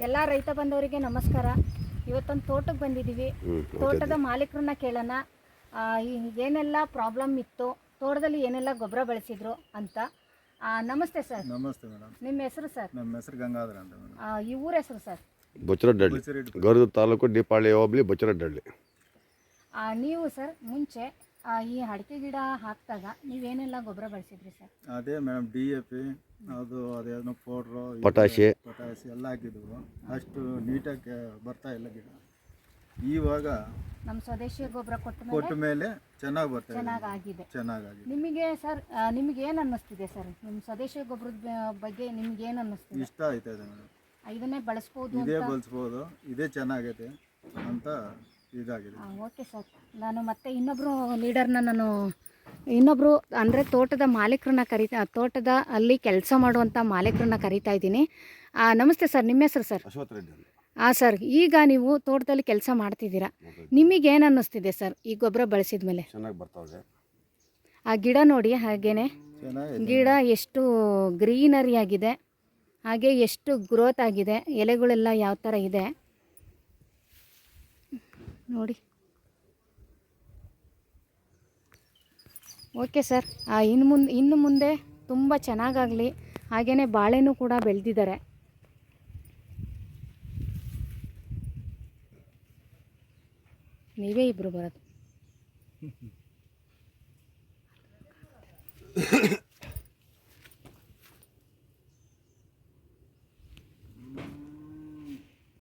ಎಲ್ಲ ರೈತ ಬಂದವರಿಗೆ ನಮಸ್ಕಾರ. ಇವತ್ತೊಂದು ತೋಟಕ್ಕೆ ಬಂದಿದ್ದೀವಿ. ತೋಟದ ಮಾಲೀಕರನ್ನ ಕೇಳೋಣ ಏನೆಲ್ಲ ಪ್ರಾಬ್ಲಮ್ ಇತ್ತು, ತೋಟದಲ್ಲಿ ಏನೆಲ್ಲ ಗೊಬ್ಬರ ಬಳಸಿದ್ರು ಅಂತ. ನಮಸ್ತೆ ಸರ್. ನಮಸ್ತೆ ಮೇಡಮ್. ನಿಮ್ಮ ಹೆಸರು ಸರ್? ನಮ್ಮ ಹೆಸರು ಗಂಗಾಧರ ಅಂತ ಮೇಡಮ್. ಈ ಊರ ಹೆಸರು ಸರ್? ಬೊಚ್ಚರಡ್ಡಿ, ಗೌರವ ತಾಲೂಕು ದೀಪಾವಳಿ ಹೋಬಳಿ ಬೊಚ್ಚರಡ್ಡಿ. ನೀವು ಸರ್ ಮುಂಚೆ ಈ ಅಡಿಕೆ ಗಿಡ ಹಾಕಿದಾಗ ನೀವೇನೆಲ್ಲ ಗೊಬ್ಬರ ಬಳಸಿದ್ರಿ ಸರ್? ಅದೇ ಮೇಡಮ್ DAP, ಅದೇನೋ ಪೌಡ್ರು, ಪೊಟ್ಯಾಷ್ ಎಲ್ಲ ಹಾಕಿದ್ವು. ಅಷ್ಟು ನೀಟಾಗಿ ಬರ್ತಾ ಇಲ್ಲ ಗಿಡ. ಇವಾಗ ನಮ್ಮ ಸ್ವದೇಶಿ ಗೊಬ್ಬರ ಕೊಟ್ಟ ಮೇಲೆ ಚೆನ್ನಾಗಿ ಚೆನ್ನಾಗಿದೆ. ನಿಮಗೆ ಸರ್ ನಿಮಗೆ ಏನು ಅನ್ನಿಸ್ತಿದೆ ಸರ್? ನಿಮ್ಮ ಸ್ವದೇಶಿ ಗೊಬ್ಬರದ ಬಗ್ಗೆ ನಿಮ್ಗೆ ಏನು ಅನ್ನಿಸ್ತಿದೆ? ಇಷ್ಟ ಆಯ್ತದೆ ಮೇಡಮ್. ಇದನ್ನೇ ಬಳಸ್ಬೋದು, ಇದೇ ಚೆನ್ನಾಗೈತೆ ಅಂತ ಇದಾಗಿದೆ. Okay sir. ನಾನು ಮತ್ತೆ ಇನ್ನೊಬ್ಬರು ಅಂದರೆ ತೋಟದ ಮಾಲೀಕರನ್ನ ತೋಟದ ಅಲ್ಲಿ ಕೆಲಸ ಮಾಡುವಂಥ ಮಾಲೀಕರನ್ನ ಕರಿತಾ ಇದ್ದೀನಿ. ನಮಸ್ತೆ ಸರ್, ನಿಮ್ಮ ಹೆಸರು ಸರ್? ಅಶ್ವಥ್ ರೆಡ್ಡಿ. ಸರ್, ಈಗ ನೀವು ತೋಟದಲ್ಲಿ ಕೆಲಸ ಮಾಡ್ತಿದ್ದೀರಾ, ನಿಮಗೇನು ಅನ್ನಿಸ್ತಿದೆ ಸರ್ ಈ ಗೊಬ್ಬರ ಬಳಸಿದ ಮೇಲೆ? ಚೆನ್ನಾಗಿ ಬರ್ತಾವೆ. ಆ ಗಿಡ ನೋಡಿ, ಹಾಗೇನೆ ಗಿಡ ಎಷ್ಟು ಗ್ರೀನರಿ ಆಗಿದೆ, ಹಾಗೆ ಎಷ್ಟು ಗ್ರೋತ್ ಆಗಿದೆ, ಎಲೆಗಳೆಲ್ಲ ಯಾವ ಥರ ಇದೆ ನೋಡಿ. Okay sir. ಇನ್ನು ಮುಂದೆ ತುಂಬ ಚೆನ್ನಾಗಾಗಲಿ. ಹಾಗೆಯೇ ಬಾಳೆನೂ ಕೂಡ ಬೆಳೆದಿದ್ದಾರೆ. ನೀವೇ ಇಬ್ಬರು ಬರೋದು.